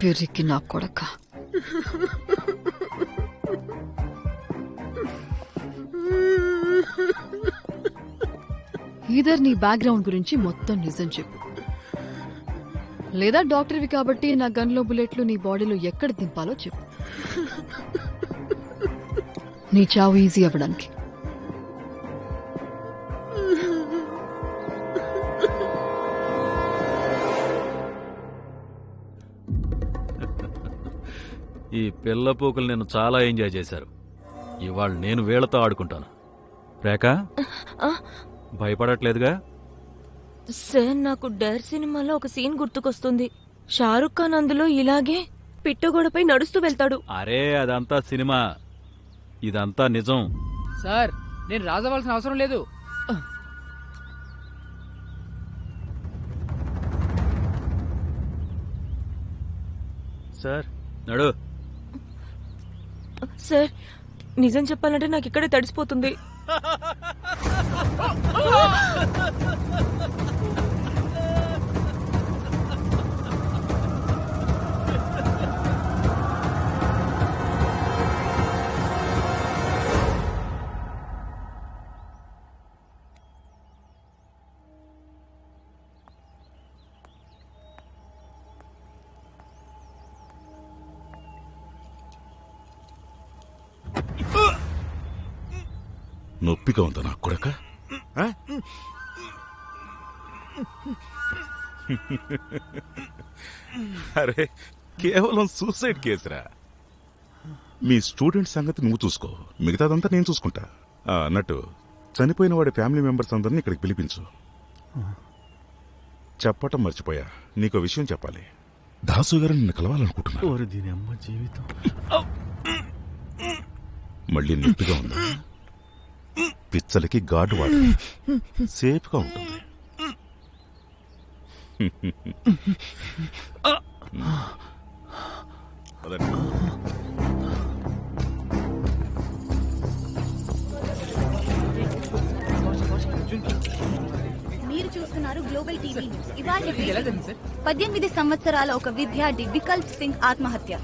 పిరికి నా కొడక. ఈధర్ నీ బ్యాక్గ్రౌండ్ గురించి మొత్తం నిజం చెప్పు, లేదా డాక్టర్వి కాబట్టి నా గన్లో బుల్లెట్లు నీ బాడీలో ఎక్కడ దింపాలో చెప్పు. నీ చావు ఈజీ అవ్వడానికి. ఈ పిల్లపోకులు నేను చాలా ఎంజాయ్ చేశారు. ఇవాళ నేను వీళ్లతో ఆడుకుంటాను. రేఖ, భయపడట్లేదుగా? సార్, నాకు డర్ సినిమాలో ఒక సీన్ గుర్తుకొస్తుంది. షారుఖ్ ఖాన్ అందులో ఇలాగే పిట్టగోడపై నడుస్తూ వెళ్తాడు. అరే, అదంతా సినిమా, ఇదంతా నిజం. సార్, నేను రాజవలసిన అవసరం లేదు. సార్, నడు. సార్, నిజం చెప్పాలంటే నాకు ఇక్కడే తడిసిపోతుంది. నొప్పిగా ఉందా నా కొడక? అరే, కేవలం సూసైడ్ కేసురా. మీ స్టూడెంట్ సంగతి నువ్వు చూసుకో, మిగతాదంతా నేను చూసుకుంటా. అన్నట్టు చనిపోయిన వాడి ఫ్యామిలీ మెంబర్స్ అందరినీ ఇక్కడికి పిలిపించు. చెప్పటం మర్చిపోయా, నీకో విషయం చెప్పాలి. దాసు గారు నిన్ను కలవాలనుకుంటున్నా. మళ్ళీ నొప్పిగా ఉందా? పిచ్చలకి గాడు వాడు, సేఫ్ గా ఉంటుంది. మీరు చూస్తున్నారు గ్లోబల్ టీవీ న్యూస్. ఇవాళ 18 సంవత్సరాల ఒక విద్యార్థి వికల్ప్ సింగ్ ఆత్మహత్య.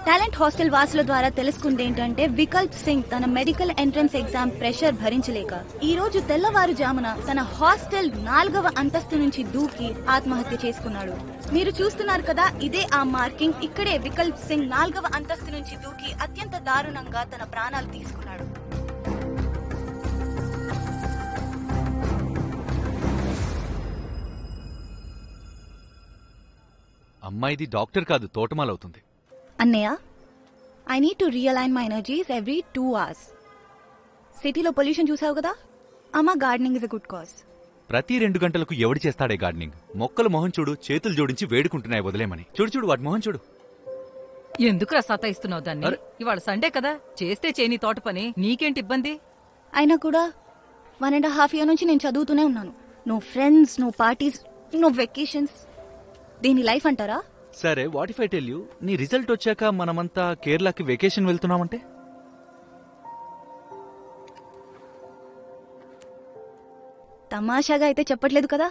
టాలెంట్ హాస్టల్ వాసుల ద్వారా తెలుసుకుందేంటంటే వికల్ప్ సింగ్ తన మెడికల్ ఎంట్రన్స్ ఎగ్జామ్ ప్రెషర్ భరించలేక ఈ రోజు తెల్లవారుజామున తన హాస్టల్ 4వ అంతస్తు నుంచి దూకి ఆత్మహత్య చేసుకున్నాడు. మీరు చూస్తున్నారు కదా, ఇదే ఆ మార్కింగ్. ఇక్కడే వికల్ప్ సింగ్ 4వ అంతస్తు నుంచి దూకి అత్యంత దారుణంగా తన ప్రాణాలు తీసుకున్నాడు. అమ్మాయిది డాక్టర్ కాదు, తోటమాలవుతుంది. అన్నయ్య, I need to రియలైన్ my energies every 2 hours. సిటీలో పొల్యూషన్ చూసావు కదా, అమ్మా gardening is a good cause. ప్రతి 2 గంటలకు ఎవడు చేస్తాడే గార్డెనింగ్? మొక్కలు మొహం చూడు, చేతులు జోడించి వేడుకుంటున్నాయి వదిలేమని. చూడు చూడు వాటి మొహం చూడు. ఎందుకురా సతాయిస్తున్నావు దాన్ని? ఇవాళ సండే కదా, చేస్తే చేయని తోట పని, నీకేంటి ఇబ్బంది? అయినా కూడా 1.5 years నుంచి నేను చదువుతూనే ఉన్నాను. No friends, no parties, no vacations. దీని లైఫ్ అంటారా? సరే, what if I tell you, నీ రిజల్ట్ వచ్చాక మనమంతా కేరళకి వెకేషన్ వెళ్తున్నామంటే? తమాషాగా అయితే చెప్పట్లేదు కదా.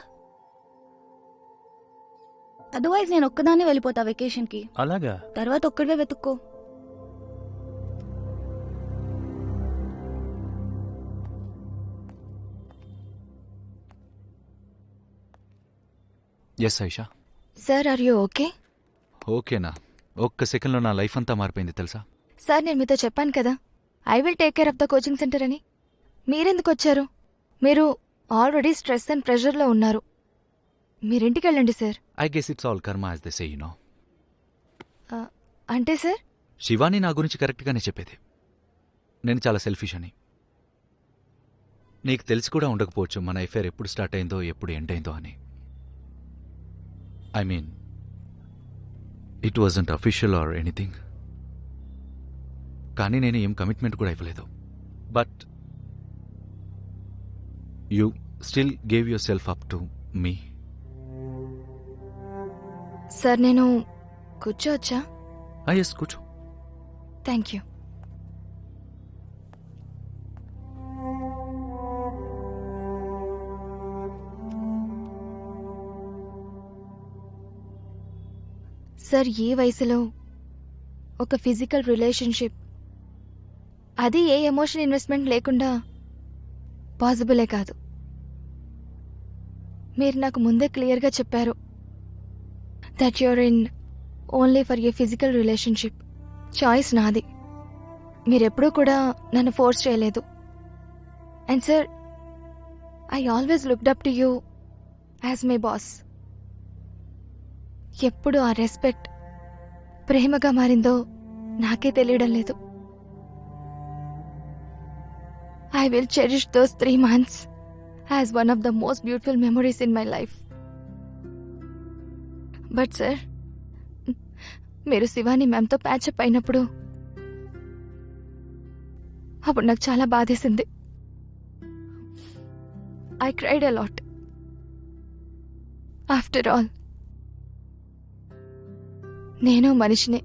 అదర్వైజ్ నేను ఒక్కదాన్నే వెళ్ళిపోతా వెకేషన్ కి. అలాగా? తర్వాత ఒక్కడివే వెతుక్కో. Yes Aisha. Sir, are you okay? ఓకేనా? ఒక్క సెకండ్లో నా లైఫ్ అంతా మారిపోయింది తెలుసా? సార్, నేను మీతో చెప్పాను కదా, I will take care of the coaching centre అని. మీరెందుకు వచ్చారు? మీరు ఆల్రెడీ స్ట్రెస్ అండ్ ప్రెషర్లో ఉన్నారు. మీరింటికి వెళ్ళండి sir. I guess it's all karma as they say, you know. అంటే సార్? శివాని నా గురించి కరెక్ట్గానే చెప్పేది. నేను చాలా సెల్ఫిష్ అని. నీకు తెలిసి కూడా ఉండకపోవచ్చు మన ఎఫైర్ ఎప్పుడు స్టార్ట్ అయిందో, ఎప్పుడు ఎండ్ అయిందో అని. I mean, it wasn't official or anything. కానీ నేను ఏం కమిట్మెంట్ కూడా ఇవ్వలేదు. But you still gave your self up to me. Sir, నేను కూర్చోవచ్చా? ఎస్, కూర్చో. Thank you. సార్ ఈ వయసులో ఒక ఫిజికల్ రిలేషన్షిప్, అది ఏ ఎమోషన్ ఇన్వెస్ట్మెంట్ లేకుండా పాసిబులే కాదు. మీరు నాకు ముందే క్లియర్గా చెప్పారు that you're in only for a physical relationship. Choice నాది, మీరెప్పుడూ కూడా నన్ను ఫోర్స్ చేయలేదు. And sir, I always looked up to you as my boss. ఎప్పుడు ఆ రెస్పెక్ట్ ప్రేమగా మారిందో నాకే తెలియడం లేదు. I will cherish those 3 months as one of the most beautiful memories in my life. But sir, మీరు శివాని మ్యామ్తో ప్యాచప్ అయినప్పుడు అప్పుడు నాకు చాలా బాధేసింది. I cried a lot. After all, నేను మనిషినే.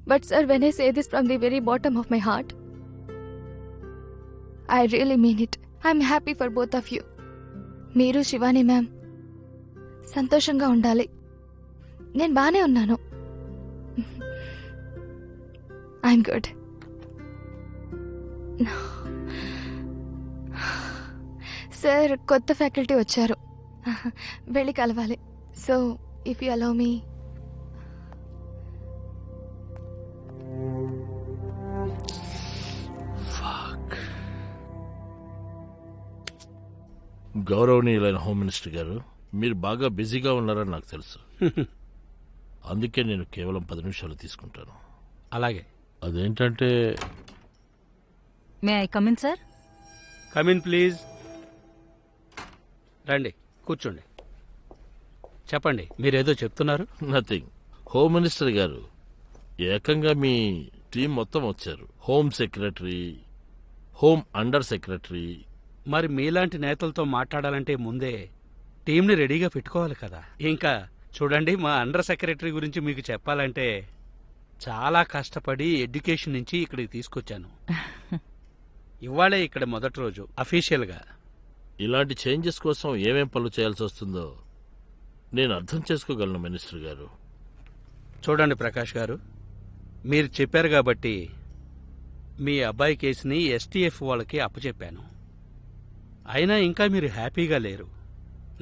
But sir, when I say this from the very bottom of my heart, I really mean it. I'm happy for both of you. మీరు Shivani ma'am సంతోషంగా ఉండాలి. నేను బానే ఉన్నాను. I'm good. సార్, కొత్త faculty వచ్చారు, వెళ్ళి కలవాలి. So if you allow me. గౌరవనీయులైన హోమ్ మినిస్టర్ గారు, మీరు బాగా బిజీగా ఉన్నారని నాకు తెలుసు. అందుకే నేను కేవలం 10 నిమిషాలు తీసుకుంటాను. అలాగే. అదేంటంటే, may I come in sir? Come in please. రండి, కూర్చోండి. చెప్పండి, మీరేదో చెప్తున్నారు. నథింగ్. హోమ్ మినిస్టర్ గారు, ఏకంగా మీ టీం మొత్తం వచ్చారు. Home secretary, home under secretary. మరి మీలాంటి నేతలతో మాట్లాడాలంటే ముందే టీంని రెడీగా పెట్టుకోవాలి కదా. ఇంకా చూడండి, మా అండర్ సెక్రటరీ గురించి మీకు చెప్పాలంటే చాలా కష్టపడి ఎడ్యుకేషన్ నుంచి ఇక్కడికి తీసుకొచ్చాను. ఇవాళే ఇక్కడ మొదటి రోజు అఫీషియల్గా. ఇలాంటి చేంజెస్ కోసం ఏమేం పనులు చేయాల్సి వస్తుందో నేను అర్థం చేసుకోగలను మినిస్టర్ గారు. చూడండి ప్రకాష్ గారు, మీరు చెప్పారు కాబట్టి మీ అబ్బాయి కేసుని ఎస్టీఎఫ్ వాళ్ళకి అప్పచెప్పాను. అయినా ఇంకా మీరు హ్యాపీగా లేరు.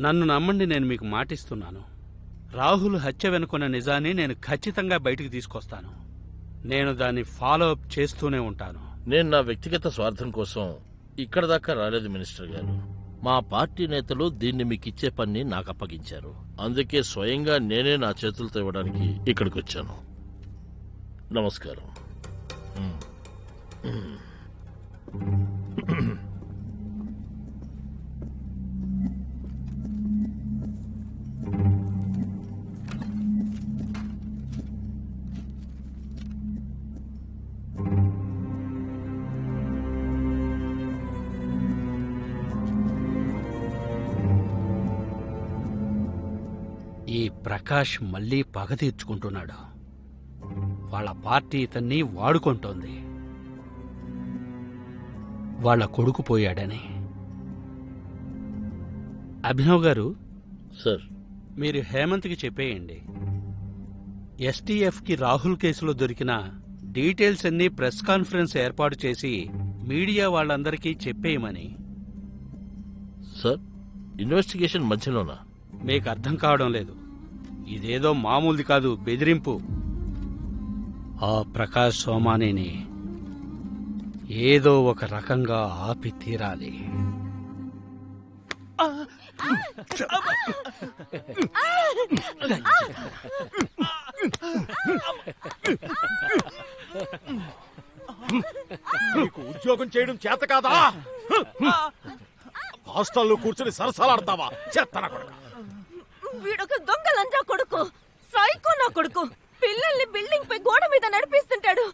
నన్ను నమ్మండి, నేను మీకు మాటిస్తున్నాను. రాహుల్ హత్య వెనుకున్న నిజాన్ని నేను ఖచ్చితంగా బయటికి తీసుకొస్తాను. నేను దాన్ని ఫాలో అప్ చేస్తూనే ఉంటాను. నేను నా వ్యక్తిగత స్వార్థం కోసం ఇక్కడ దాకా రాలేదు మినిస్టర్ గారు. మా పార్టీ నేతలు దీన్ని మీకు ఇచ్చే పని నాకు అప్పగించారు. అందుకే స్వయంగా నేనే నా చేతులతో ఇవ్వడానికి ఇక్కడికి వచ్చాను. నమస్కారం. ఈ ప్రకాష్ మళ్లీ పగ తీర్చుకుంటున్నాడు. వాళ్ళ పార్టీ ఇతన్ని వాడుకుంటోంది. వాళ్ళ కొడుకు పోయాడని. అభినవ్ గారు, సార్, మీరు హేమంత్కి చెప్పేయండి, ఎస్టీఎఫ్కి రాహుల్ కేసులో దొరికిన డీటెయిల్స్ అన్నీ ప్రెస్ కాన్ఫరెన్స్ ఏర్పాటు చేసి మీడియా వాళ్ళందరికీ చెప్పేయమని. Sir, investigation మధ్యలోనా? మీకు అర్థం కావడం లేదు. ఇదేదో మామూలుది కాదు, బెదిరింపు. ఆ ప్రకాష్ సోమానిని ఏదో ఒక రకంగా ఆపి తీరాలి. నీకు ఉద్యోగం చేయడం చేత కాదా? హాస్టల్లో కూర్చొని సరసాలాడతావా? చేతన కొడుకు. వీడొక దొంగ లంజా కొడుకు, సైకో నా కొడుకు. పిల్లల్ని బిల్డింగ్ పై గోడ మీద నడిపిస్తుంటాడు.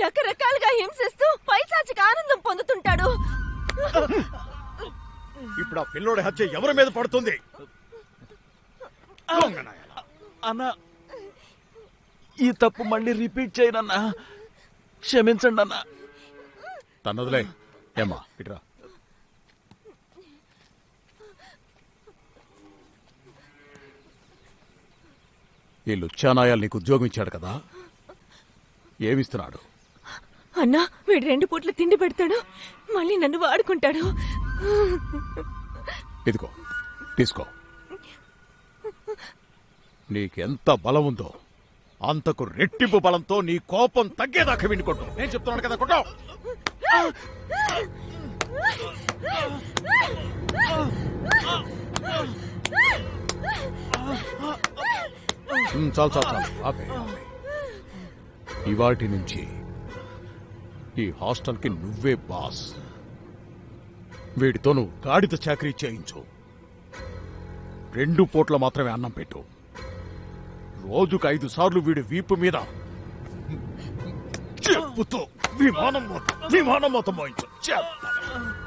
రకరకాలుగా హింసిస్తూ పైశాచిక ఆనందం పొందుతుంటాడు. ఇప్పుడు ఆ పిల్లోడి హత్య ఎవరి మీద పడుతుంది? అన్నా, ఈ తప్పు మళ్ళీ రిపీట్ చేయనన్నా, క్షమించండి అన్నా. తన్నదిలే. ఏమా ఇట్రా. ఈ లుచ్చానాయాలు నీకు ఉద్యోగం ఇచ్చాడు కదా, ఏమిస్తున్నాడు? అన్నా వీడు 2 పూట్ల తిండి పెడతాడు, మళ్ళీ నన్ను వాడుకుంటాడు. ఇదిగో తీసుకో. నీకెంత బలం ఉందో అంతకు రెట్టింపు బలంతో నీ కోపం తగ్గేదాకా వినుకుంటూ నేను చెప్తున్నాను కదా, కొట్టు. చాలు చాలు చాలు, ఆపే. ఇవాటి నుంచి ఈ హాస్టల్కి నువ్వే బాస్. వీడితో నువ్వు గాడిద చాకరీ చేయించు. 2 పూట్ల మాత్రమే అన్నం పెట్టు. రోజుకు 5 సార్లు వీడి వీపు మీద చెప్పుతో విమానం మొత్తం మోయించు. చెప్పాలి.